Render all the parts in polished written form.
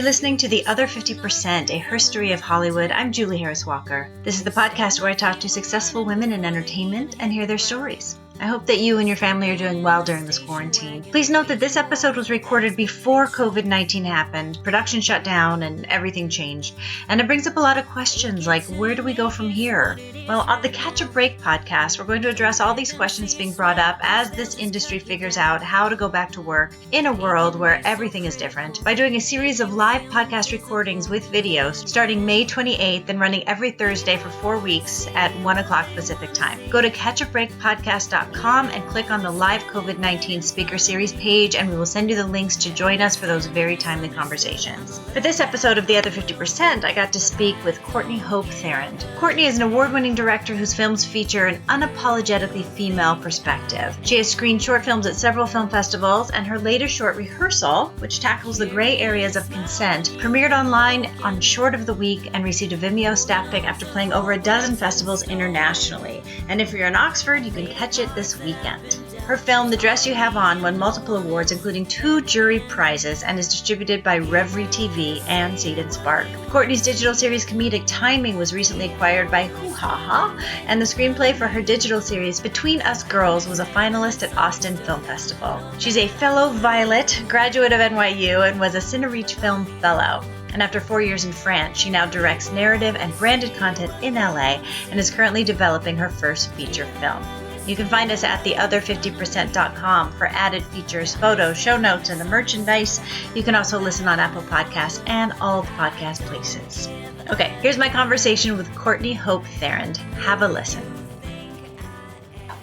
You're listening to The Other 50%, a history of Hollywood. I'm Julie Harris Walker. This is the podcast where I talk to successful women in entertainment and hear their stories. I hope that you and your family are doing well during this quarantine. Please note that this episode was recorded before COVID-19 happened, production shut down, and everything changed. And it brings up a lot of questions like, where do we go from here? Well, on the Catch a Break podcast, we're going to address all these questions being brought up as this industry figures out how to go back to work in a world where everything is different by doing a series of live podcast recordings with videos starting May 28th and running every Thursday for 4 weeks at 1 o'clock Pacific time. Go to catchabreakpodcast.com and click on the live COVID-19 speaker series page, and we will send you the links to join us for those very timely conversations. For this episode of The Other 50%, I got to speak with Courtney Hope Therond. Courtney is an award-winning director whose films feature an unapologetically female perspective. She has screened short films at several film festivals, and her latest short, Rehearsal, which tackles the gray areas of consent, premiered online on Short of the Week and received a Vimeo Staff Pick after playing over a dozen festivals internationally. And if you're in Oxford, you can catch it this weekend. Her film, The Dress You Have On, won multiple awards, including 2 jury prizes, and is distributed by Revry TV and Seed and Spark. Courtney's digital series Comedic Timing was recently acquired by WhoHaHa, and the screenplay for her digital series Between Us Girls was a finalist at Austin Film Festival. She's a fellow Violet, graduate of NYU, and was a Cinereach Film Fellow. And after 4 years in France, she now directs narrative and branded content in LA and is currently developing her first feature film. You can find us at theother50%.com for added features, photos, show notes, and the merchandise. You can also listen on Apple Podcasts and all the podcast places. Okay, here's my conversation with Courtney Hope Therond. Have a listen.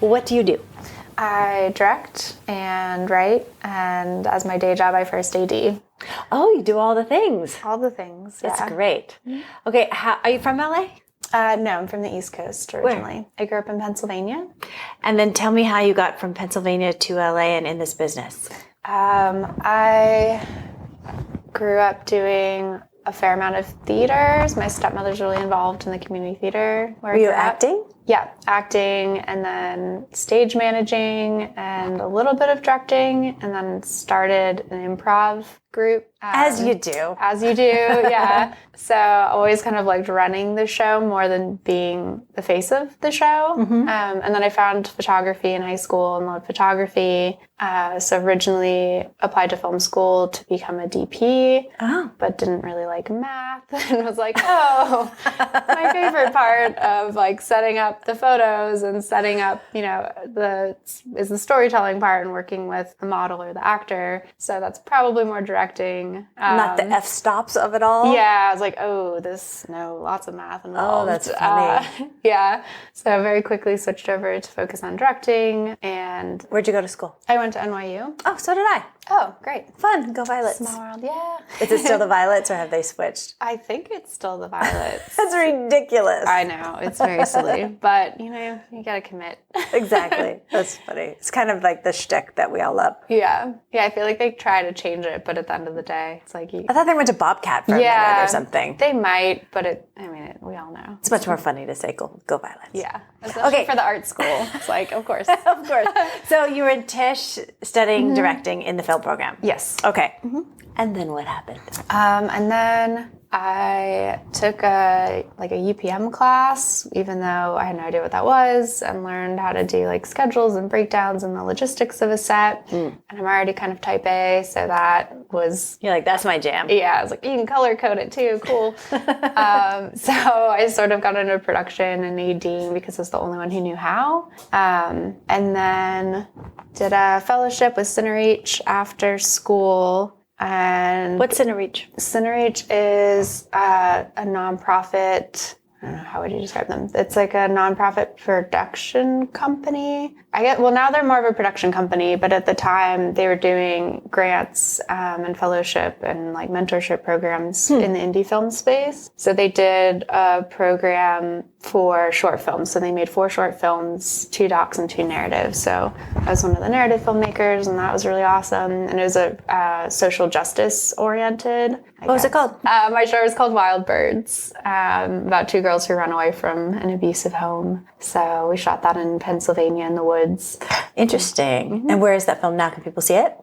What do you do? I direct and write, and as my day job, I first AD. Oh, you do all the things. All the things, yeah. That's great. Mm-hmm. Okay, are you from LA? No, I'm from the East Coast originally. Where? I grew up in Pennsylvania. And then tell me how you got from Pennsylvania to LA and in this business. I grew up doing a fair amount of theaters. My stepmother's really involved in the community theater. Were you acting? Yeah, acting and then stage managing and a little bit of directing, and then started an improv group. As you do. As you do, yeah. So always kind of liked running the show more than being the face of the show. Mm-hmm. And then I found photography in high school and loved photography. So originally applied to film school to become a DP, but didn't really like math and was like, my favorite part of like setting up the photos and setting up, the storytelling part and working with the model or the actor. So that's probably more directing. Not the f-stops of it all? Yeah, I was like, lots of math involved. Oh, that's funny. Yeah. So I very quickly switched over to focus on directing. And where'd you go to school? I went to NYU. Oh, so did I. Oh, great. Fun. Go Violets. Small world, yeah. Is it still the Violets or have they switched? I think it's still the Violets. That's ridiculous. I know. It's very silly. But, you got to commit. Exactly. That's funny. It's kind of like the shtick that we all love. Yeah. Yeah, I feel like they try to change it, but at the end of the day, it's like... I thought they went to Bobcat for a minute or something. They might, but we all know. It's much more funny to say go Violets. Yeah. Especially for the art school. It's like, of course. Of course. So you were in Tisch studying directing in the film program? Yes. Okay. Mm-hmm. And then what happened? And then I took a UPM class, even though I had no idea what that was, and learned how to do like schedules and breakdowns and the logistics of a set. And I'm already kind of type A, so that was... You're like, that's my jam. Yeah, I was like, you can color code it too, cool. So I sort of got into production and ADing because I was the only one who knew how. And then did a fellowship with Cinereach after school. And what's Cinereach? Cinereach is a nonprofit. I don't know, how would you describe them? It's like a nonprofit production company. Now they're more of a production company, but at the time they were doing grants and fellowship and like mentorship programs in the indie film space. So they did a program for short films. So they made 4 short films, 2 docs and 2 narratives. So I was one of the narrative filmmakers, and that was really awesome. And it was a social justice oriented. What was it called? My show was called Wild Birds, about 2 girls who run away from an abusive home. So we shot that in Pennsylvania in the woods. Interesting. And where is that film now? Can people see it?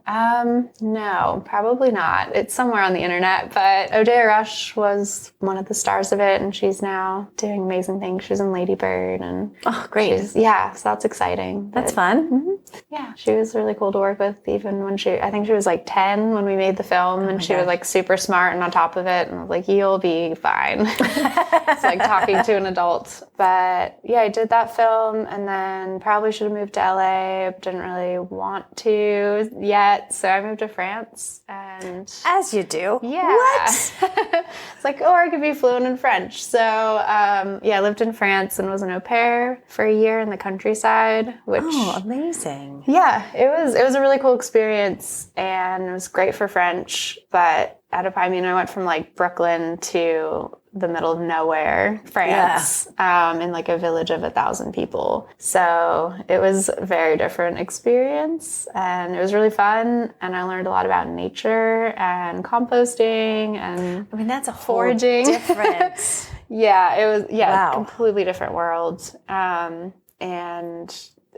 No, probably not. It's somewhere on the internet, but Odeya Rush was one of the stars of it, and she's now doing amazing things. She's in Lady Bird, and Oh, great. so that's exciting. That's fun. Yeah, she was really cool to work with, even when I think she was like 10 when we made the film, and she was like super smart and on top of it, and I was like, you'll be fine. It's like talking to an adult. But yeah, I did that film, and then probably should have moved to LA. Didn't really want to yet, so I moved to France, and As you do. yeah. What? It's like, or I could be fluent in French. So, I lived in France and was an au pair for a year in the countryside, which... Oh, amazing. Yeah, it was a really cool experience, and it was great for French, but I went from like Brooklyn to the middle of nowhere, France, in like a village of 1,000 people. So it was a very different experience, and it was really fun, and I learned a lot about nature and composting and That's a whole foraging. different... Yeah, it was, Wow. completely different world. And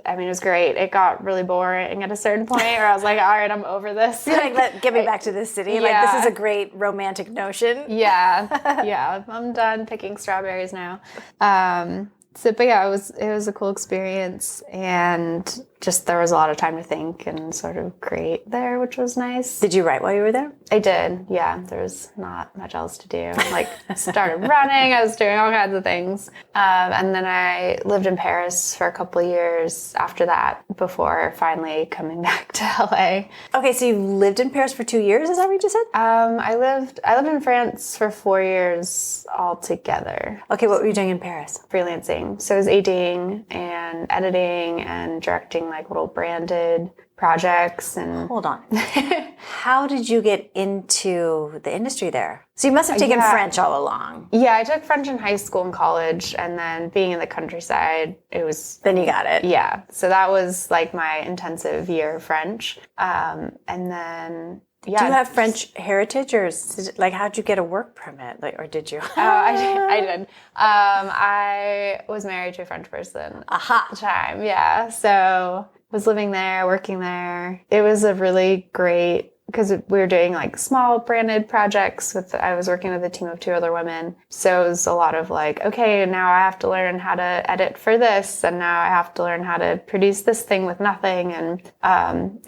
it was great. It got really boring at a certain point where I was like, all right, I'm over this. You're like, get me back to this city. Like, this is a great romantic notion. Yeah, I'm done picking strawberries now. But yeah, it was a cool experience, and just there was a lot of time to think and sort of create there, which was nice. Did you write while you were there? I did, yeah. There was not much else to do. Like, started running, I was doing all kinds of things. And then I lived in Paris for a couple of years after that, before finally coming back to LA. Okay, so you lived in Paris for 2 years, is that what you just said? I lived in France for 4 years altogether. Okay, what were you doing in Paris? Freelancing. So I was ADing and editing and directing like little branded projects. And Hold on. How did you get into the industry there? So you must have taken French all along. yeah, I took French in high school and college, and then being in the countryside, it was... Then you got it. Yeah, so that was like my intensive year of French. And then... Yeah. Do you have French heritage, or like, how'd you get a work permit? Like, or did you? I did. I was married to a French person at the time. Yeah. So was living there, working there. It was a really great, because we were doing like small branded projects I was working with a team of 2 other women. So it was a lot of like, okay, now I have to learn how to edit for this, and now I have to learn how to produce this thing with nothing. And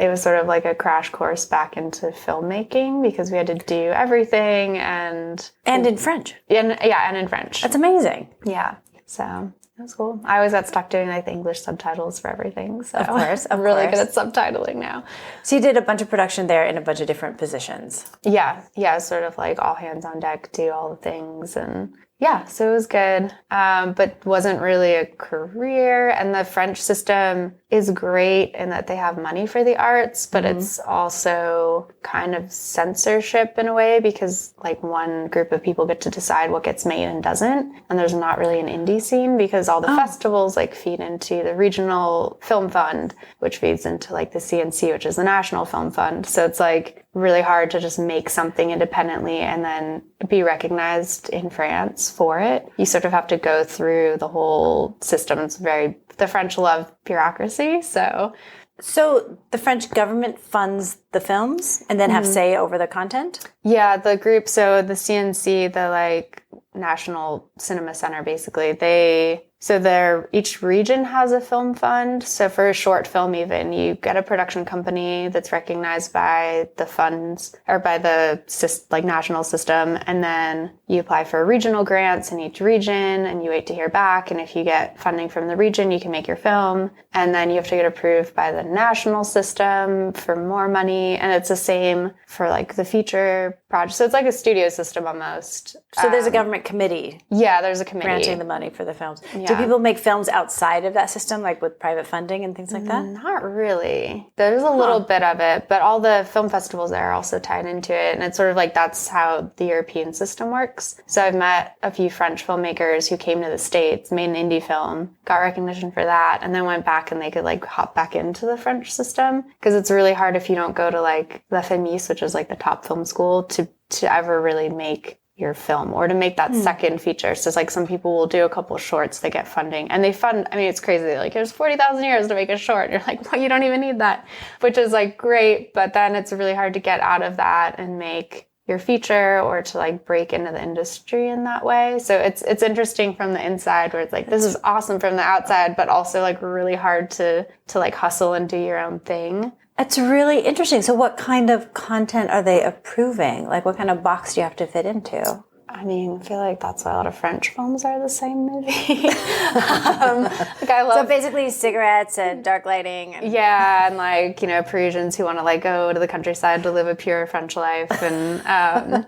it was sort of like a crash course back into filmmaking, because we had to do everything and in French. and in French. That's amazing. Yeah. So it was cool. I always got stuck doing like the English subtitles for everything. So I'm really good at subtitling now. So you did a bunch of production there in a bunch of different positions. Yeah, sort of like all hands on deck, do all the things, and yeah, so it was good, but wasn't really a career. And the French system is great in that they have money for the arts, but it's also kind of censorship in a way, because like one group of people get to decide what gets made and doesn't. And there's not really an indie scene, because all the festivals like feed into the regional film fund, which feeds into like the CNC, which is the national film fund. So it's like really hard to just make something independently and then be recognized in France for it. You sort of have to go through the whole system. The French love bureaucracy, so the French government funds the films and then have say over the content? yeah, the group, so the CNC, the like National Cinema Center, basically, each region has a film fund. So for a short film, even, you get a production company that's recognized by the funds, or by the like national system, and then you apply for regional grants in each region, and you wait to hear back. And if you get funding from the region, you can make your film, and then you have to get approved by the national system for more money. And it's the same for like the feature project. So it's like a studio system almost. So there's a government committee. Yeah, there's a committee Granting the money for the films. Yeah. Do people make films outside of that system, like with private funding and things like that? Not really. There's a little bit of it, but all the film festivals there are also tied into it. And it's sort of like that's how the European system works. So I've met a few French filmmakers who came to the States, made an indie film, got recognition for that, and then went back and they could like hop back into the French system. Because it's really hard if you don't go to like La Femis, which is like the top film school, to ever really make your film or to make that second feature. So it's like some people will do a couple of shorts, they get funding and they fund, I mean, it's crazy. Like there's 40,000 euros to make a short. You're like, well, you don't even need that, which is like great. But then it's really hard to get out of that and make your feature or to like break into the industry in that way. So it's interesting from the inside where it's like, this is awesome from the outside, but also like really hard to like hustle and do your own thing. It's really interesting. So what kind of content are they approving? Like what kind of box do you have to fit into? I mean, I feel like that's why a lot of French films are the same movie. Like I love. So basically cigarettes and dark lighting. And yeah, and like, you know, Parisians who want to like go to the countryside to live a pure French life. And,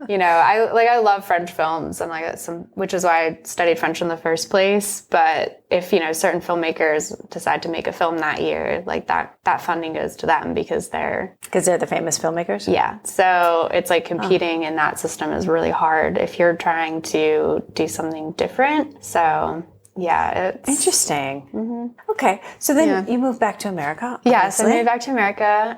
you know, I love French films and like which is why I studied French in the first place. But if, you know, certain filmmakers decide to make a film that year, like that funding goes to them because they're the famous filmmakers? Yeah. So it's like competing in that system is really hard if you're trying to do something different. So yeah, it's interesting. Mm-hmm. Okay. So then you moved back to America. Yeah. So I moved back to America.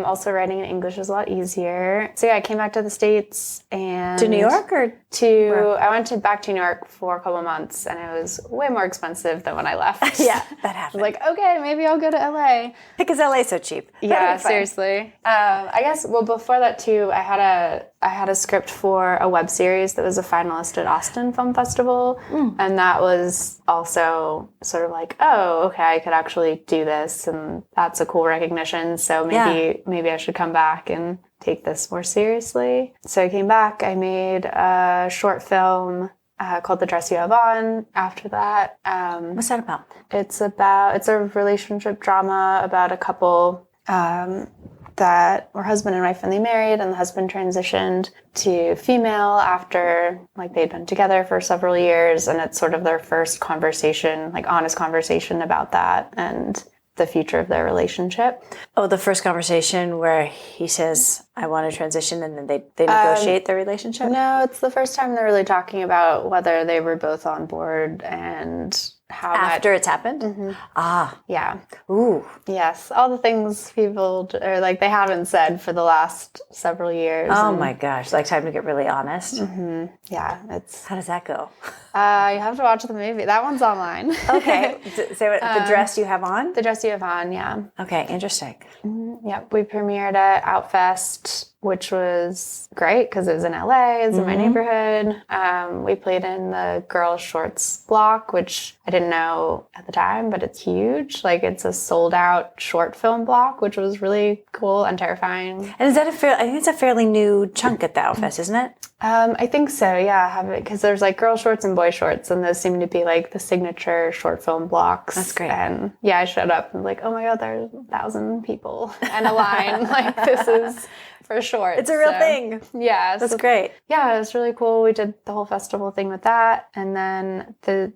Also writing in English is a lot easier. So yeah, I came back to the States and to New York I went back to New York for a couple of months and it was way more expensive than when I left. Yeah, that happened. I was like, okay, maybe I'll go to LA. Because LA is so cheap. Yeah, seriously. I guess, well, before that too, I had a script for a web series that was a finalist at Austin Film Festival. And that was also sort of like, oh, okay, I could actually do this. And that's a cool recognition. So maybe I should come back and take this more seriously. So I came back, I made a short film called The Dress You Have On after that. What's that about? It's a relationship drama about a couple that were husband and wife and they married, and the husband transitioned to female after like they'd been together for several years, and it's sort of their first conversation, like honest conversation about that and the future of their relationship. Oh, the first conversation where he says, I want to transition, and then they negotiate their relationship? No, it's the first time they're really talking about whether they were both on board and how after it's happened? Mm-hmm. Ah. Yeah. Ooh. Yes. All the things people or like they haven't said for the last several years. Oh my gosh. Like time to get really honest. Mm-hmm. Yeah. How does that go? You have to watch the movie. That one's online. Okay. So The Dress You Have On? The Dress You Have On, yeah. Okay. Interesting. Mm-hmm. Yep. We premiered at Outfest, which was great because it was in LA. It's in my neighborhood. We played in the girls' shorts block, which I didn't know at the time, but it's huge. Like it's a sold out short film block, which was really cool and terrifying. And is that I think it's a fairly new chunk at the Outfest, isn't it? I think so, yeah. Because there's like girl shorts and boy shorts, and those seem to be like the signature short film blocks. That's great. And yeah, I showed up and was like, oh my God, there's 1,000 people and a line. Like this is for sure. It's a real thing. Yeah. That's great. Yeah, it was really cool. We did the whole festival thing with that. And then the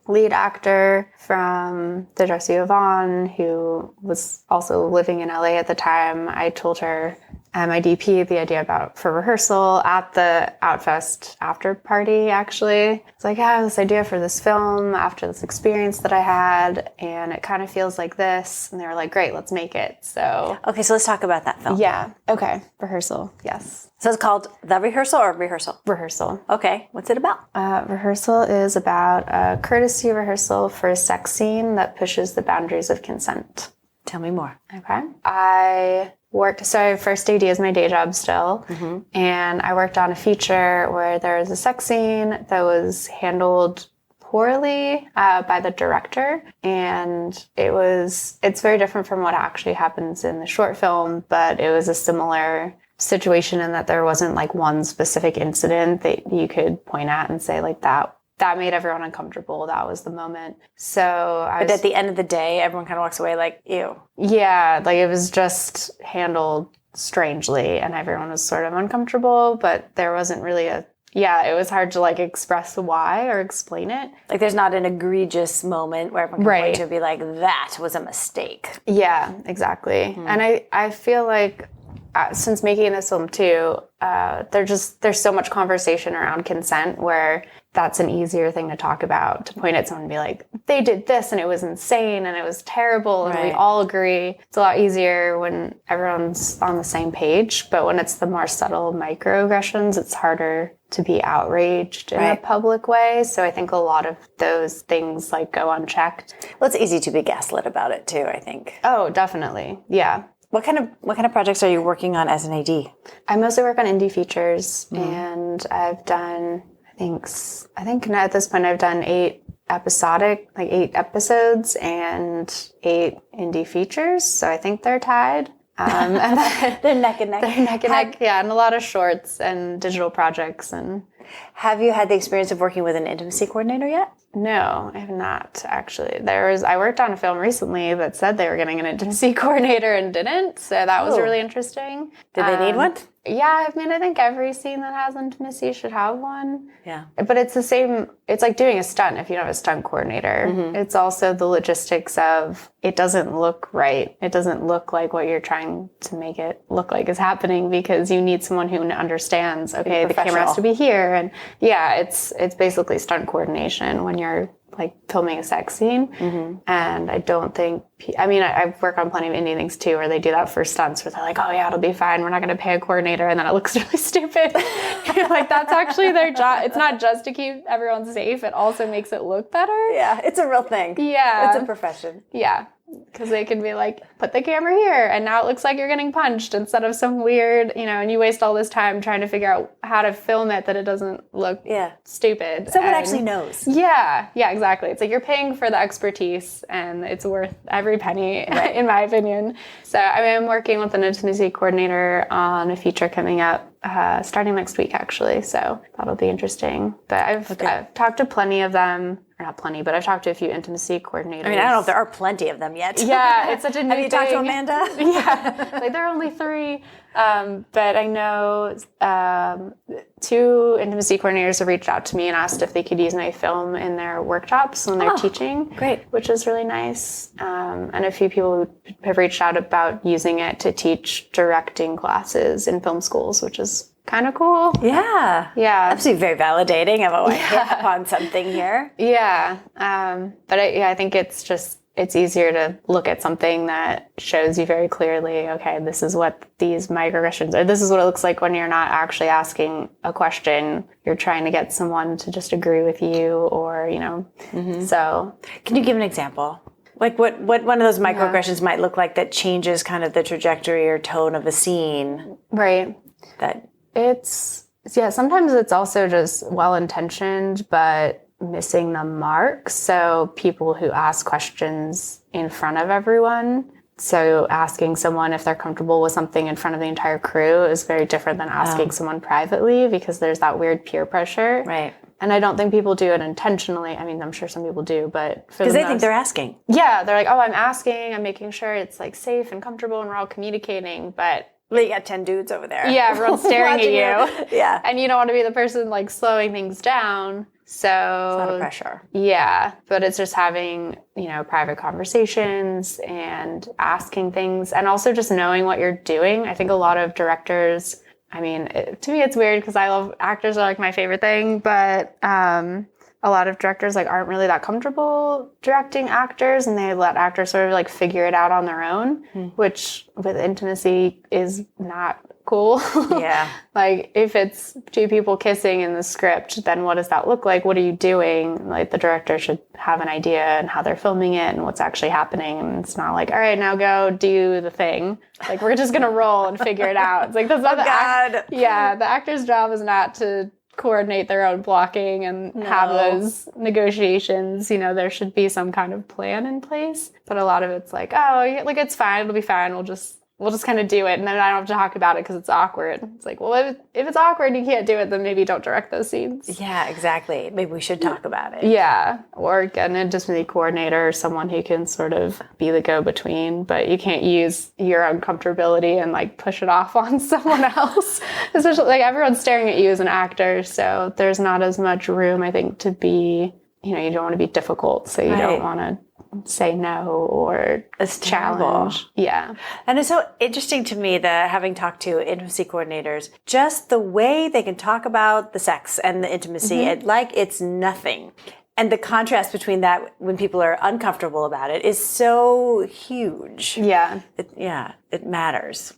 lead actor from The Dress You Have On, who was also living in LA at the time, I told her my DP the idea for rehearsal at the Outfest after party, actually. It's like, I have this idea for this film after this experience that I had, and it kind of feels like this. And they were like, great, let's make it. So okay, so let's talk about that film. Yeah. Okay. Rehearsal. Yes. So it's called The Rehearsal or Rehearsal? Rehearsal. Okay. What's it about? Rehearsal is about a courtesy rehearsal for a sex scene that pushes the boundaries of consent. Tell me more. Okay. So I first AD is my day job still, and I worked on a feature where there was a sex scene that was handled poorly by the director, and it's very different from what actually happens in the short film, but it was a similar situation in that there wasn't like one specific incident that you could point at and say like that made everyone uncomfortable. That was the moment. But at the end of the day, everyone kind of walks away like, ew. Yeah, like it was just handled strangely and everyone was sort of uncomfortable, but there wasn't really it was hard to like express why or explain it. Like there's not an egregious moment where everyone can point to be like, that was a mistake. Yeah, exactly. And I feel like since making this film too, there's so much conversation around consent where that's an easier thing to talk about, to point at someone and be like, they did this and it was insane and it was terrible and we all agree. It's a lot easier when everyone's on the same page, but when it's the more subtle microaggressions, it's harder to be outraged in a public way. So I think a lot of those things like go unchecked. Well, it's easy to be gaslit about it too, I think. Oh, definitely. Yeah. What kind of projects are you working on as an AD? I mostly work on indie features, and I've done, I think at this point I've done 8 episodes and 8 indie features. So I think they're tied. And They're neck and neck. They're neck and neck, yeah, and a lot of shorts and digital projects. And have you had the experience of working with an intimacy coordinator yet? no, I have not actually. I worked on a film recently that said they were getting an intimacy coordinator and didn't, so that was really interesting. Did they need one? Yeah, I mean, I think every scene that has intimacy should have one. Yeah. But it's the same, it's like doing a stunt if you don't have a stunt coordinator. It's also the logistics of it doesn't look right. It doesn't look like what you're trying to make it look like is happening, because you need someone who understands, okay, the camera has to be here. And yeah, it's basically stunt coordination when you're like filming a sex scene. And I don't think, I work on plenty of indie things too, where they do that for stunts, where they're like, oh yeah, it'll be fine, we're not going to pay a coordinator, and then it looks really stupid. You're like, that's actually their job. It's not just to keep everyone safe, it also makes it look better. Yeah, it's a real thing. Yeah. It's a profession. Yeah. Because they can be like, put the camera here, and now it looks like you're getting punched instead of some weird, and you waste all this time trying to figure out how to film it that it doesn't look stupid. Someone actually knows. Yeah, exactly. It's like you're paying for the expertise, and it's worth every penny, in my opinion. So I'm working with an intimacy coordinator on a feature coming up starting next week, actually. So that'll be interesting. But I've talked to plenty of them. Or not plenty, but I've talked to a few intimacy coordinators. I mean, I don't know if there are plenty of them yet. Yeah, it's such a new Have you talked to Amanda? Yeah, like there are only 3. But I know 2 intimacy coordinators have reached out to me and asked if they could use my film in their workshops when they're teaching. Great. Which is really nice. And a few people have reached out about using it to teach directing classes in film schools, which is kind of cool. Yeah. Yeah. Absolutely very validating of, I hit upon something here. Yeah. But I think it's easier to look at something that shows you very clearly, okay, this is what these microaggressions are. This is what it looks like when you're not actually asking a question. You're trying to get someone to just agree with you, or, so. Can you give an example? Like what one of those microaggressions might look like that changes kind of the trajectory or tone of a scene? Right. Sometimes it's also just well-intentioned, but missing the mark. So people who ask questions in front of everyone, so asking someone if they're comfortable with something in front of the entire crew is very different than asking someone privately, because there's that weird peer pressure. Right. And I don't think people do it intentionally. I mean, I'm sure some people do, but because they think they're asking. Yeah, they're like, oh, I'm asking, I'm making sure it's like safe and comfortable and we're all communicating, but you got 10 dudes over there. Yeah, everyone's staring at you. Yeah. And you don't want to be the person like slowing things down. So it's a lot of pressure. Yeah. But it's just having, private conversations and asking things, and also just knowing what you're doing. I think a lot of directors, to me it's weird because I love actors, are like my favorite thing, but a lot of directors like aren't really that comfortable directing actors, and they let actors sort of like figure it out on their own, which with intimacy is not cool. Yeah. Like if it's 2 people kissing in the script, then what does that look like? What are you doing? Like the director should have an idea and how they're filming it and what's actually happening. And it's not like, all right, now go do the thing. Like we're just going to roll and figure it out. It's like, that's not the actor's job is not to coordinate their own blocking and have those negotiations. There should be some kind of plan in place, but a lot of it's like, oh, like it's fine, it'll be fine, we'll just kind of do it, and then I don't have to talk about it because it's awkward. It's like, well, if it's awkward and you can't do it, then maybe don't direct those scenes. Yeah, exactly. Maybe we should talk about it. Yeah, or get an intimacy coordinator or someone who can sort of be the go-between, but you can't use your uncomfortability and like push it off on someone else. Especially like everyone's staring at you as an actor, so there's not as much room, I think, to be, you don't want to be difficult, so you don't want to say no or It's challenge. terrible. Yeah. And it's so interesting to me that having talked to intimacy coordinators, just the way they can talk about the sex and the intimacy, like it's nothing. And the contrast between that when people are uncomfortable about it is so huge. Yeah. It matters.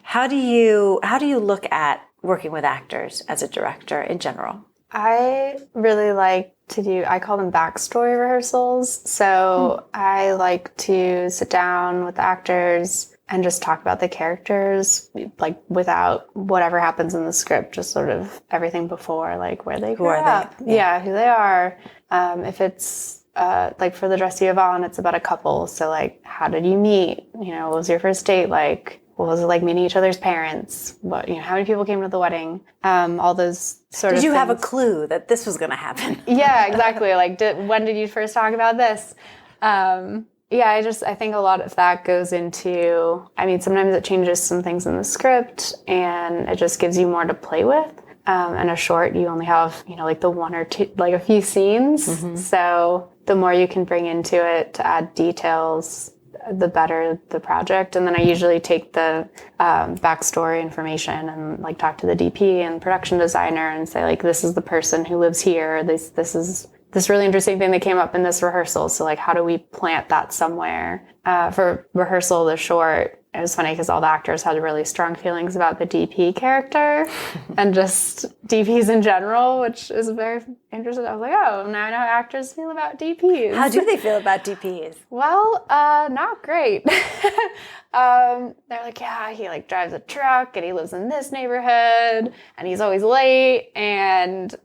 How do you look at working with actors as a director in general? I really like to do, I call them backstory rehearsals. So I like to sit down with the actors and just talk about the characters, like without whatever happens in the script, just sort of everything before, like where they grew up. Yeah, who they are. If it's like for the Dress You Yvonne, it's about a couple. So like, how did you meet? You know, what was your first date like? What was it like meeting each other's parents? What, you know, how many people came to the wedding? All those sort of things. Did you have a clue that this was going to happen? Yeah, exactly. Like, when did you first talk about this? I think a lot of that goes into, I mean, sometimes it changes some things in the script and it just gives you more to play with. And a short, you only have, you know, like the one or two, like a few scenes. So the more you can bring into it to add details, the better the project. And then I usually take the backstory information and like talk to the DP and production designer and say like, this is the person who lives here. This is this really interesting thing that came up in this rehearsal. So like, how do we plant that somewhere? For Rehearsal, the short, it was funny because all the actors had really strong feelings about the DP character and just DPs in general, which is very interesting. I was like, oh, now I know how actors feel about DPs. How do they feel about DPs? Well, not great. They're like, yeah, he like drives a truck and he lives in this neighborhood and he's always late and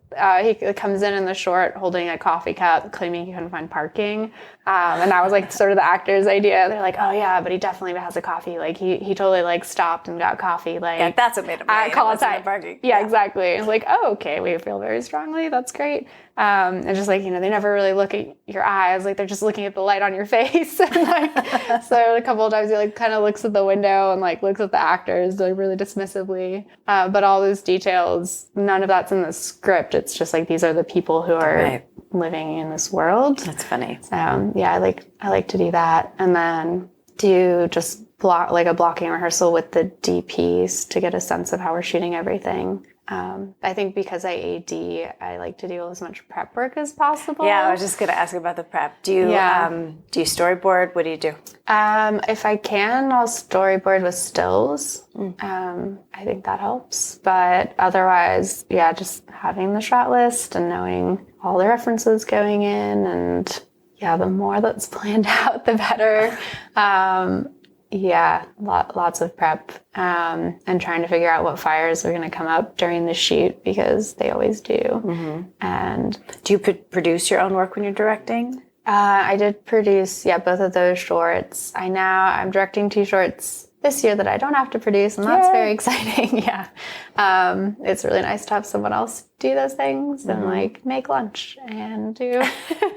he comes in the short holding a coffee cup, claiming he couldn't find parking. And that was like sort of the actor's idea. They're like, oh yeah, but he definitely has a coffee. Like he totally like stopped and got coffee. Like yeah, that's what made him late. Call it time. Parking. Yeah, exactly. It's like, oh, okay, we feel very strongly. That's great. And just like, you know, they never really look at your eyes. Like they're just looking at the light on your face. And like, so a couple of times he like kind of looks at the window and like looks at the actors like really dismissively. But all those details, none of that's in the script. It's just like, these are the people who are living in this world. That's funny. So yeah, I like to do that. And then do just a blocking rehearsal with the DPs to get a sense of how we're shooting everything. I think because I AD, I like to do as much prep work as possible. Yeah, I was just going to ask about the prep. Do you storyboard? What do you do? If I can, I'll storyboard with stills. I think that helps. But otherwise, yeah, just having the shot list and knowing all the references going in, and yeah, the more that's planned out, the better. Yeah, lots of prep, and trying to figure out what fires are going to come up during the shoot, because they always do. And do you produce your own work when you're directing? I did produce, both of those shorts. I'm directing 2 shorts this year that I don't have to produce, and that's very exciting. Yeah. It's really nice to have someone else do those things and like make lunch and do.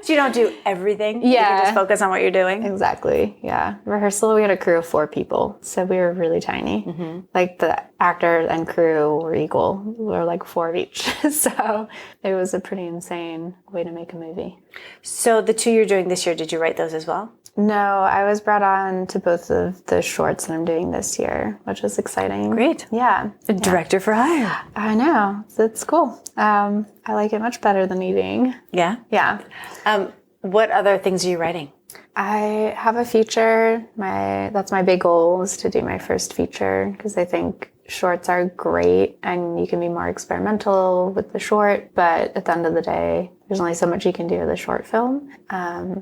So you don't do everything? Yeah. You can just focus on what you're doing? Exactly. Yeah. Rehearsal, we had a crew of 4 people, so we were really tiny. Like the actor and crew were equal. We were like 4 of each. So it was a pretty insane way to make a movie. So the 2 you're doing this year, did you write those as well? No, I was brought on to both of the shorts that I'm doing this year, which is exciting. Great. Yeah. A director for hire. I know. It's cool. I like it much better than eating. Yeah? Yeah. What other things are you writing? I have a feature. That's my big goal, is to do my first feature, because I think shorts are great and you can be more experimental with the short, but at the end of the day, there's only so much you can do with a short film.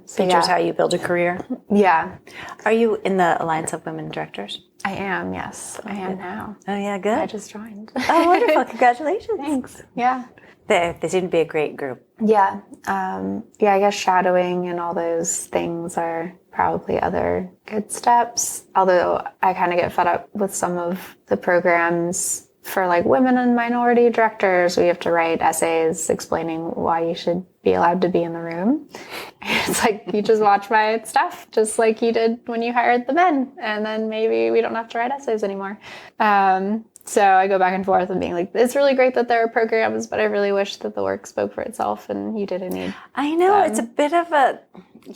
Features how you build a career. Yeah. Are you in the Alliance of Women Directors? I am, yes. I am now. Oh, yeah, good. I just joined. Oh, wonderful. Congratulations. Thanks. Yeah. They seem to be a great group. Yeah. I guess shadowing and all those things are probably other good steps. Although I kind of get fed up with some of the programs for like women and minority directors. We have to write essays explaining why you should be allowed to be in the room. It's like, you just watch my stuff, just like you did when you hired the men. And then maybe we don't have to write essays anymore. So I go back and forth and being like, it's really great that there are programs, but I really wish that the work spoke for itself and you didn't need I know, them. it's a bit of a,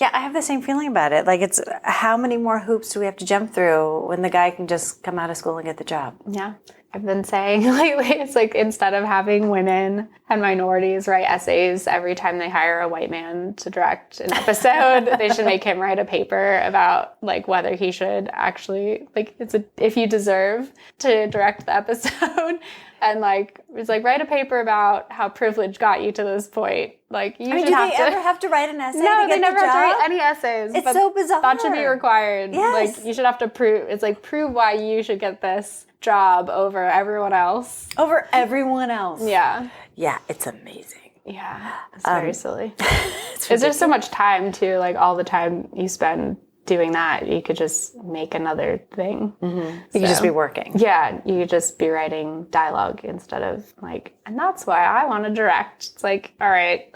I have the same feeling about it. Like, it's how many more hoops do we have to jump through when the guy can just come out of school and get the job? Yeah. I've been saying lately, it's like instead of having women and minorities write essays every time they hire a white man to direct an episode, they should make him write a paper about like whether he should actually, like, if you deserve to direct the episode. And like, it's like, write a paper about how privilege got you to this point. Like, you should do have they to. ever have to write an essay? No, to they get never the have to job? write any essays. It's but so bizarre. That should be required. Yes. Like, you should have to prove, it's like, prove why you should get this job over everyone else. Over everyone else. Yeah. Yeah, it's amazing. Yeah. It's very silly. It's Because there's so much time too, like all the time you spend doing that, you could just make another thing. You could just be working. Yeah, you could just be writing dialogue instead of like, and that's why I want to direct. It's like, all right.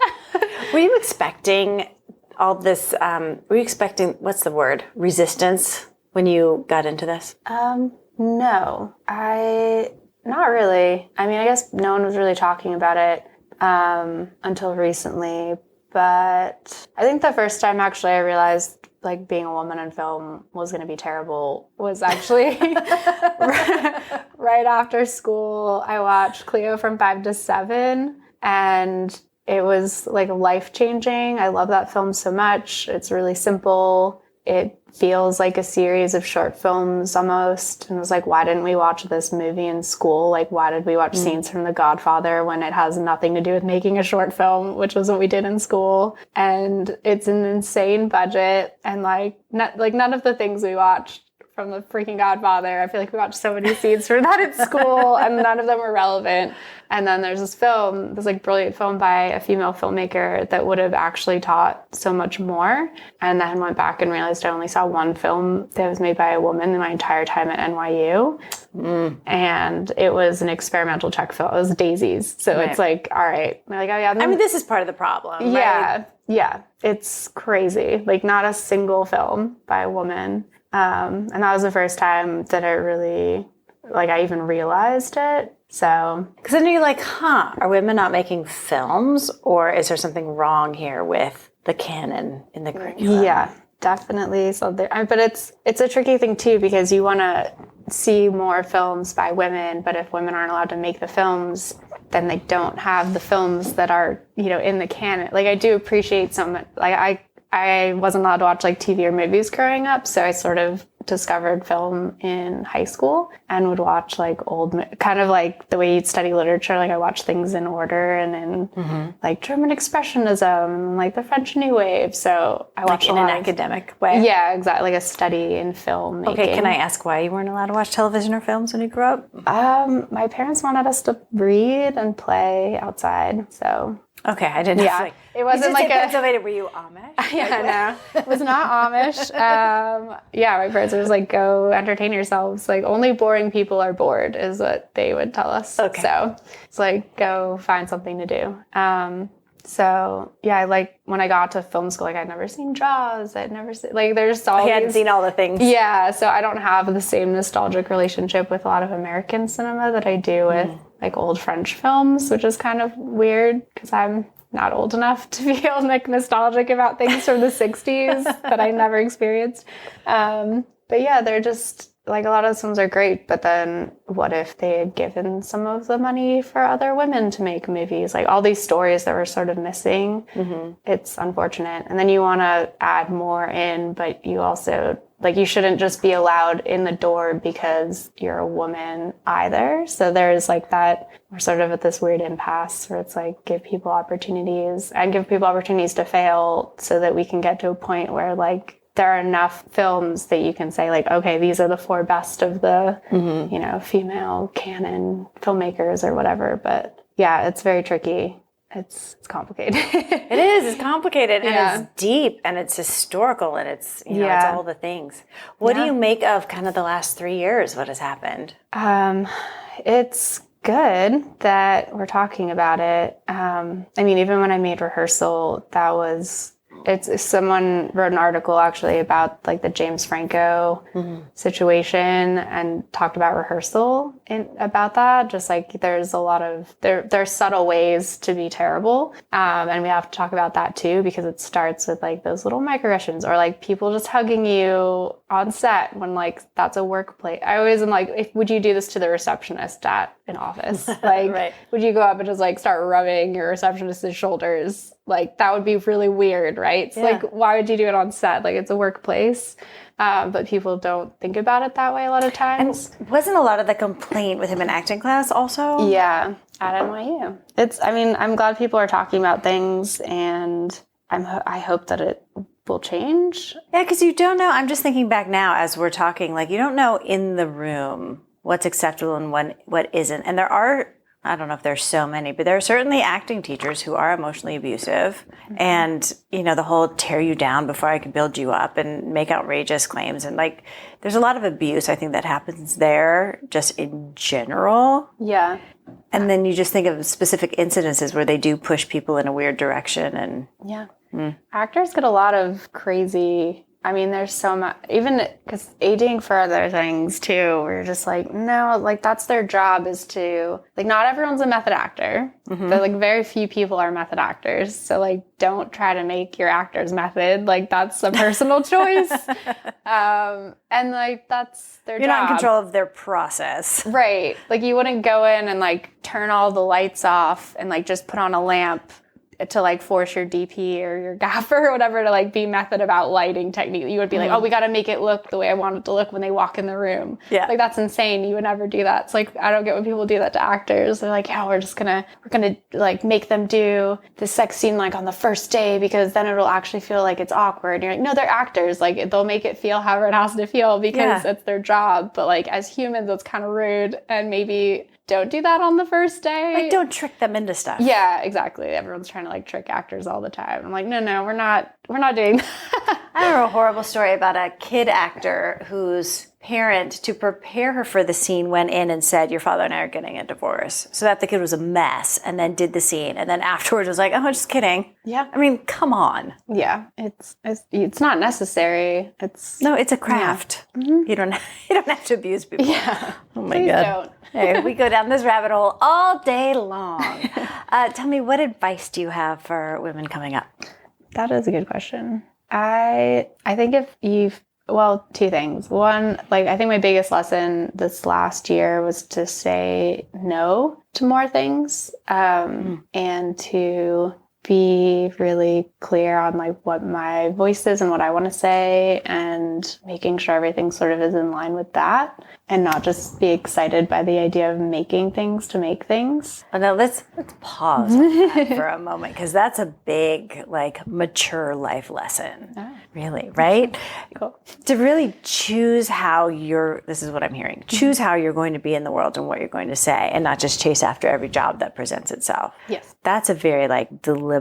Were you expecting all this, were you expecting, what's the word, resistance when you got into this? No, not really. I mean, I guess no one was really talking about it until recently. But I think the first time actually I realized like being a woman in film was going to be terrible was actually right after school. I watched Cleo from 5 to 7 and it was like life-changing. I love that film so much. It's really simple. It feels like a series of short films almost. And it was like, why didn't we watch this movie in school? Like, why did we watch scenes from The Godfather when it has nothing to do with making a short film, which was what we did in school? And it's an insane budget. And like none of the things we watched from the freaking Godfather, I feel like we watched so many scenes from that at school and none of them were relevant. And then there's this film, this like brilliant film by a female filmmaker that would have actually taught so much more. And then went back and realized I only saw one film that was made by a woman in my entire time at NYU. And it was an experimental Czech film. It was Daisies. So It's like, all right. I'm like, oh yeah. I mean, this is part of the problem, Yeah. right? Yeah. It's crazy. Like not a single film by a woman. And that was the first time that I really, like, I even realized it. So, because then you're like, are women not making films, or is there something wrong here with the canon in the curriculum? Yeah, definitely. So but it's a tricky thing too, because you want to see more films by women, but if women aren't allowed to make the films, then they don't have the films that are, in the canon. Like I do appreciate some, like I wasn't allowed to watch like TV or movies growing up, so I sort of discovered film in high school and would watch like kind of like the way you'd study literature. Like I watched things in order and in like German Expressionism and like the French New Wave. So I watched in an academic way. Yeah, exactly. Like a study in filmmaking. Okay, can I ask why you weren't allowed to watch television or films when you grew up? My parents wanted us to read and play outside, so. Okay, I didn't. Yeah, it wasn't like Pennsylvania. Were you Amish? Yeah, no, it was not Amish. Yeah, my parents were just like, go entertain yourselves. Like, only boring people are bored is what they would tell us. Okay. So it's like, go find something to do. So yeah, like when I got to film school, like I'd never seen Jaws. I'd never seen, like there's all I hadn't seen all the things. Yeah, so I don't have the same nostalgic relationship with a lot of American cinema that I do with like old French films, which is kind of weird because I'm not old enough to feel like nostalgic about things from the 60s that I never experienced. But yeah, they're just like a lot of those films are great, but then what if they had given some of the money for other women to make movies? Like all these stories that were sort of missing. It's unfortunate. And then you want to add more in, but you also, like, you shouldn't just be allowed in the door because you're a woman either. So there's like that, we're sort of at this weird impasse where it's like, give people opportunities and give people opportunities to fail so that we can get to a point where like, there are enough films that you can say like, okay, these are the 4 best of the, female canon filmmakers or whatever. But yeah, it's very tricky. It's complicated. It is. It's complicated and it's deep and it's historical and it's, it's all the things. What do you make of kind of the last 3 years? What has happened? It's good that we're talking about it. I mean, even when I made Rehearsal, that was It's someone wrote an article actually about like the James Franco situation and talked about Rehearsal about that. Just like there's a lot of there's subtle ways to be terrible, and we have to talk about that too because it starts with like those little microaggressions or like people just hugging you on set when like that's a workplace. I always am like, would you do this to the receptionist at an office? Like, Right. Would you go up and just like start rubbing your receptionist's shoulders? Like that would be really weird, right? It's like, why would you do it on set? Like it's a workplace. But people don't think about it that way a lot of times. And wasn't a lot of the complaint with him in acting class also? Yeah, at NYU. I'm glad people are talking about things, and I hope that it will change. Yeah, because you don't know. I'm just thinking back now as we're talking, like you don't know in the room what's acceptable and what isn't. And there are, I don't know if there's so many, but there are certainly acting teachers who are emotionally abusive and, the whole tear you down before I can build you up and make outrageous claims. And like, there's a lot of abuse, I think, that happens there just in general. Yeah. And then you just think of specific incidences where they do push people in a weird direction. And yeah. Actors get a lot of crazy. There's so much, even because aging for other things too, we're just like, no, like that's their job is to, like, not everyone's a method actor. But like very few people are method actors. So like, don't try to make your actors method. Like that's a personal choice. And like, that's their job. You're not in control of their process. Right. Like you wouldn't go in and like turn all the lights off and like just put on a lamp to like force your DP or your gaffer or whatever to like be method about lighting technique. You would be like, oh, we got to make it look the way I want it to look when they walk in the room. Yeah. Like that's insane. You would never do that. It's like, I don't get when people do that to actors. They're like, yeah, we're gonna like make them do the sex scene like on the first day because then it'll actually feel like it's awkward. And you're like, no, they're actors. Like they'll make it feel however it has to feel because it's their job. But like as humans, it's kind of rude and maybe don't do that on the first day. Like, don't trick them into stuff. Yeah, exactly. Everyone's trying to like trick actors all the time. I'm like, no, we're not doing that. I remember a horrible story about a kid actor whose parent, to prepare her for the scene, went in and said, your father and I are getting a divorce. So that the kid was a mess and then did the scene. And then afterwards was like, oh, just kidding. Yeah. Come on. Yeah. It's not necessary. It's a craft. Yeah. Mm-hmm. You don't have to abuse people. Yeah. Oh my God. Don't. Hey, we go down this rabbit hole all day long. Tell me, what advice do you have for women coming up? That is a good question. I think two things. One, like I think my biggest lesson this last year was to say no to more things, and to be really clear on like what my voice is and what I want to say, and making sure everything sort of is in line with that, and not just be excited by the idea of making things to make things. Oh, no, let's pause on that for a moment, because that's a big, like, mature life lesson. Really, right? Cool. To really choose this is what I'm hearing, choose how you're going to be in the world and what you're going to say, and not just chase after every job that presents itself. Yes. That's a very, like, deliberate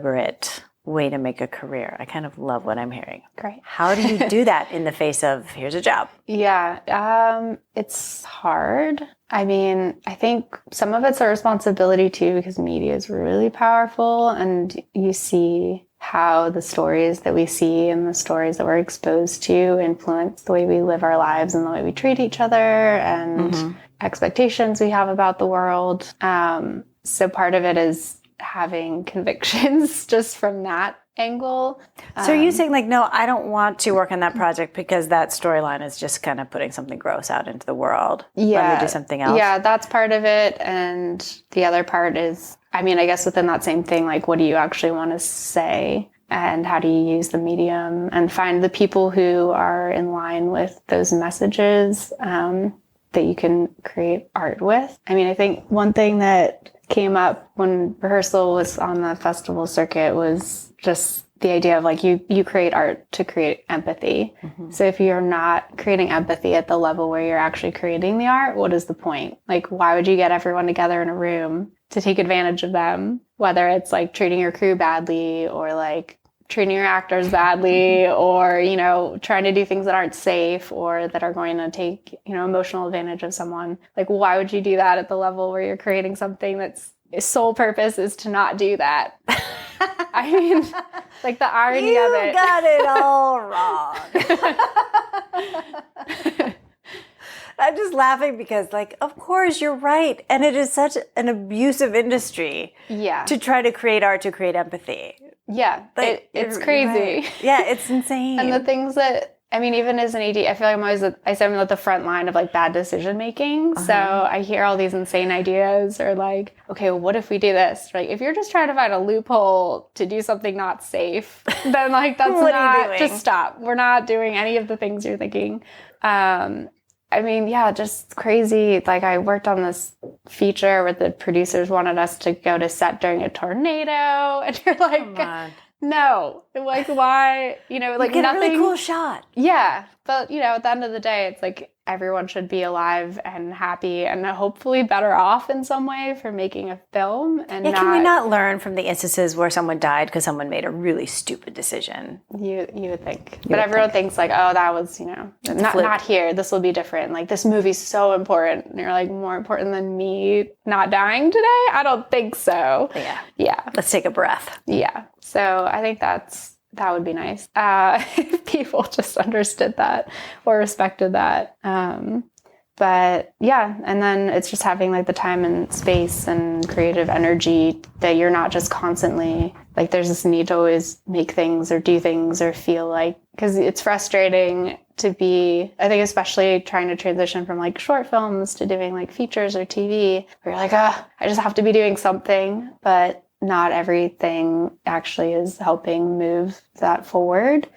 way to make a career. I kind of love what I'm hearing. Great. How do you do that in the face of, here's a job? Yeah, it's hard. I think some of it's a responsibility too, because media is really powerful, and you see how the stories that we see and the stories that we're exposed to influence the way we live our lives and the way we treat each other and expectations we have about the world. So part of it is having convictions just from that angle. So are you saying like, no, I don't want to work on that project because that storyline is just kind of putting something gross out into the world? Yeah. Let me do something else. Yeah, that's part of it. And the other part is, I guess within that same thing, like what do you actually want to say? And how do you use the medium and find the people who are in line with those messages that you can create art with? I think one thing that came up when Rehearsal was on the festival circuit was just the idea of like you create art to create empathy. So if you're not creating empathy at the level where you're actually creating the art, what is the point? Like, why would you get everyone together in a room to take advantage of them? Whether it's like treating your crew badly or like treating your actors badly or, trying to do things that aren't safe or that are going to take, emotional advantage of someone. Like, why would you do that at the level where you're creating something that's its sole purpose is to not do that? I mean, like the irony of it. You got it all wrong. I'm just laughing because, like, of course you're right. And it is such an abusive industry to try to create art, to create empathy. Yeah, Like, it's crazy. Right. Yeah, it's insane. And the things that, I mean, even as an AD, I feel like I say I'm at the front line of like bad decision making. So I hear all these insane ideas or like, okay, well, what if we do this? Like, if you're just trying to find a loophole to do something not safe, then like that's not, just stop. We're not doing any of the things you're thinking. I mean, yeah, just crazy. Like I worked on this feature where the producers wanted us to go to set during a tornado. And you're like, no, like why, like get nothing. a really cool shot. Yeah. But, at the end of the day, it's like everyone should be alive and happy and hopefully better off in some way for making a film. And can we not learn from the instances where someone died because someone made a really stupid decision? You would think. But everyone thinks like, oh, that was, not here. This will be different. Like this movie's so important. And you're like, more important than me not dying today? I don't think so. Yeah. Let's take a breath. Yeah. So I think that would be nice if people just understood that or respected that. But yeah, and then it's just having like the time and space and creative energy that you're not just constantly like there's this need to always make things or do things or feel like, because it's frustrating to be, I think especially trying to transition from like short films to doing like features or TV where you're like, I just have to be doing something, but not everything actually is helping move that forward.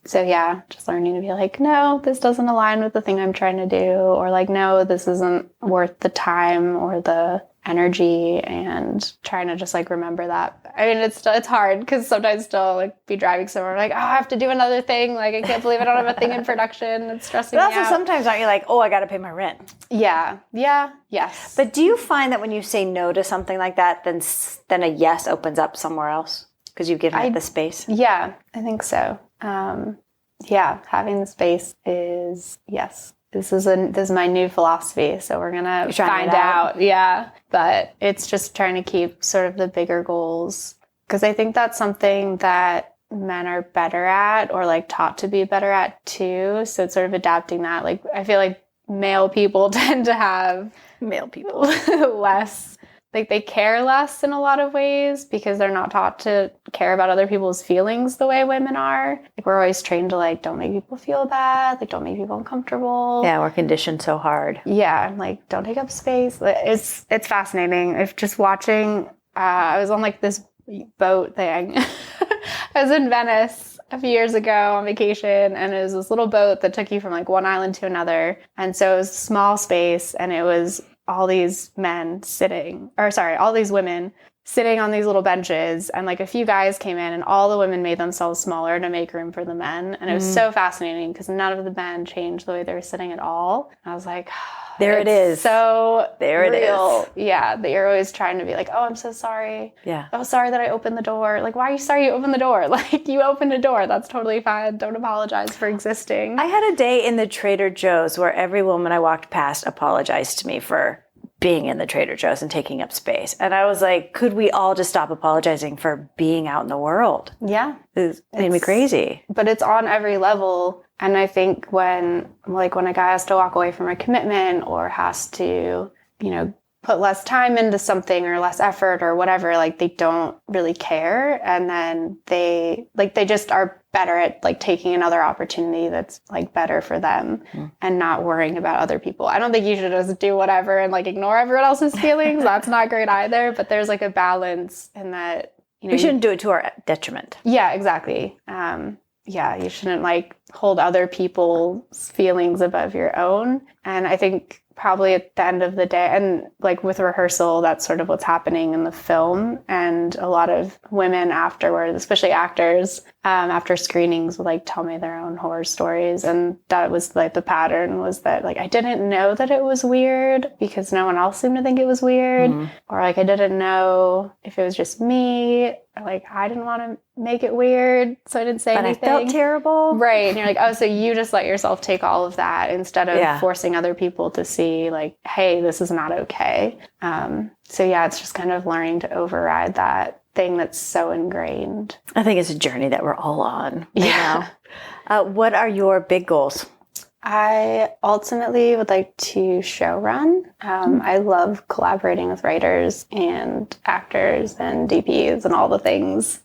So yeah, just learning to be like, no, this doesn't align with the thing I'm trying to do, or like, no, this isn't worth the time or the energy, and trying to just like remember that. I mean, it's hard because sometimes still like be driving somewhere like, I have to do another thing. Like, I can't believe I don't have a thing in production. It's stressing me out. But also sometimes aren't you like, I got to pay my rent? Yeah. Yes. But do you find that when you say no to something like that, then a yes opens up somewhere else because you've given it the space? Yeah, I think so. Having the space is yes. This is my new philosophy, so we're gonna find out. Yeah, but it's just trying to keep sort of the bigger goals, because I think that's something that men are better at, or like taught to be better at too. So it's sort of adapting that. Like I feel like male people tend to have less. Like they care less in a lot of ways because they're not taught to care about other people's feelings the way women are. Like we're always trained to like, don't make people feel bad. Like don't make people uncomfortable. Yeah, we're conditioned so hard. Yeah, like don't take up space. It's fascinating. If just watching, I was on like this boat thing. I was in Venice a few years ago on vacation, and it was this little boat that took you from like one island to another. And so it was a small space, and it was all these women sitting on these little benches, and like a few guys came in, and all the women made themselves smaller to make room for the men. And it was so fascinating because none of the men changed the way they were sitting at all. And I was like, there it is. So there it real. Is. Yeah. That you're always trying to be like, oh, I'm so sorry. Yeah. Oh, sorry that I opened the door. Like, why are you sorry you opened the door? Like, you opened a door. That's totally fine. Don't apologize for existing. I had a day in the Trader Joe's where every woman I walked past apologized to me for being in the Trader Joe's and taking up space. And I was like, could we all just stop apologizing for being out in the world? Yeah. It made me crazy. But it's on every level. And I think when a guy has to walk away from a commitment or has to, put less time into something or less effort or whatever, like they don't really care. And then they just are better at like taking another opportunity that's like better for them and not worrying about other people. I don't think you should just do whatever and like ignore everyone else's feelings. That's not great either. But there's like a balance in that, we shouldn't do it to our detriment. Yeah, exactly. You shouldn't like hold other people's feelings above your own. And I think probably at the end of the day, and like with Rehearsal, that's sort of what's happening in the film. And a lot of women afterwards, especially actors, after screenings would like tell me their own horror stories. And that was like the pattern was that like I didn't know that it was weird because no one else seemed to think it was weird. Or like I didn't know if it was just me. Like I didn't want to make it weird, so I didn't say anything. But I felt terrible. Right. And you're like, oh, so you just let yourself take all of that instead of forcing other people to see like, hey, this is not okay. So yeah, it's just kind of learning to override that thing that's so ingrained. I think it's a journey that we're all on right now. What are your big goals? I ultimately would like to show run. I love collaborating with writers and actors and DPs and all the things.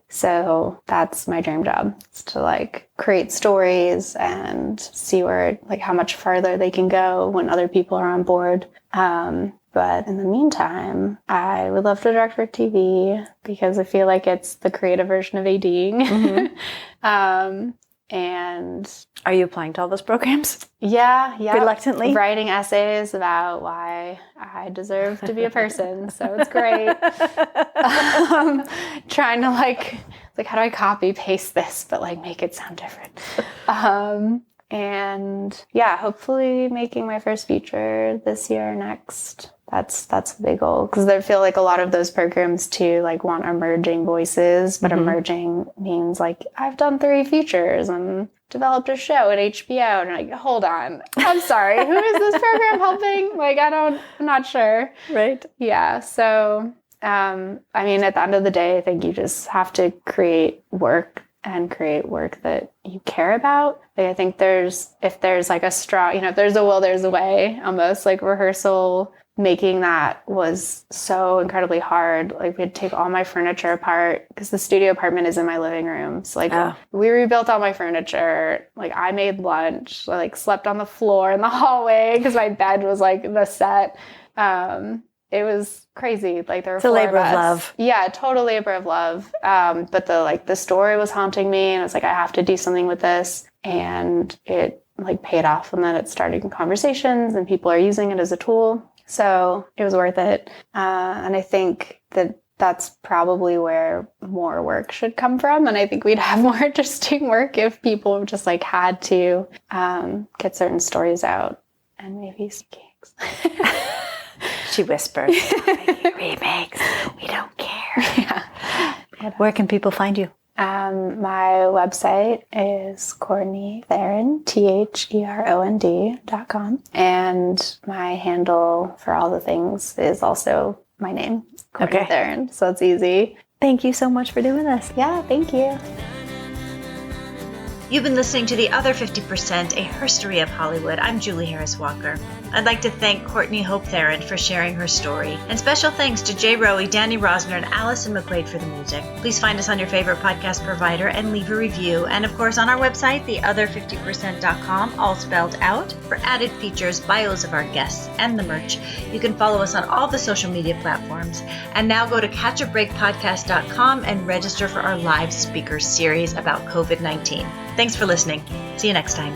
So that's my dream job, is to like create stories and see where, like, how much farther they can go when other people are on board. But in the meantime, I would love to direct for TV because I feel like it's the creative version of ADing. And are you applying to all those programs? Yeah. Reluctantly? Writing essays about why I deserve to be a person. So it's great. Trying to like, how do I copy paste this, but like make it sound different? And yeah, hopefully making my first feature this year or next. That's a big goal, because I feel like a lot of those programs too like want emerging voices, but emerging means like I've done 3 features and developed a show at HBO, and like, hold on, I'm sorry, who is this program helping? Like, I'm not sure. Right. Yeah. So, I mean, at the end of the day, I think you just have to create work that you care about. Like, I think if there's like a strong, if there's a will, there's a way, almost. Like Rehearsal, making that was so incredibly hard. Like, we had to take all my furniture apart because the studio apartment is in my living room. So like we rebuilt all my furniture. Like, I made lunch. I like slept on the floor in the hallway because my bed was like the set. It was crazy. Like, there were 4 labor of us. of love. Yeah, total labor of love. But the story was haunting me, and I was like, I have to do something with this. And it like paid off, and then it started in conversations, and people are using it as a tool. So it was worth it. And I think that's probably where more work should come from. And I think we'd have more interesting work if people just like had to get certain stories out and maybe some cakes. She whispered, remakes, we don't care. Yeah. Where can people find you? My website is Courtney Therond, THEROND.com. And my handle for all the things is also my name, Courtney Therond. So it's easy. Thank you so much for doing this. Yeah, thank you. You've been listening to The Other 50%, a herstory of Hollywood. I'm Julie Harris Walker. I'd like to thank Courtney Hope Therond for sharing her story. And special thanks to Jay Rowe, Danny Rosner, and Allison McQuaid for the music. Please find us on your favorite podcast provider and leave a review. And of course, on our website, theother50%.com, all spelled out, for added features, bios of our guests, and the merch. You can follow us on all the social media platforms. And now go to catchabreakpodcast.com and register for our live speaker series about COVID-19. Thanks for listening. See you next time.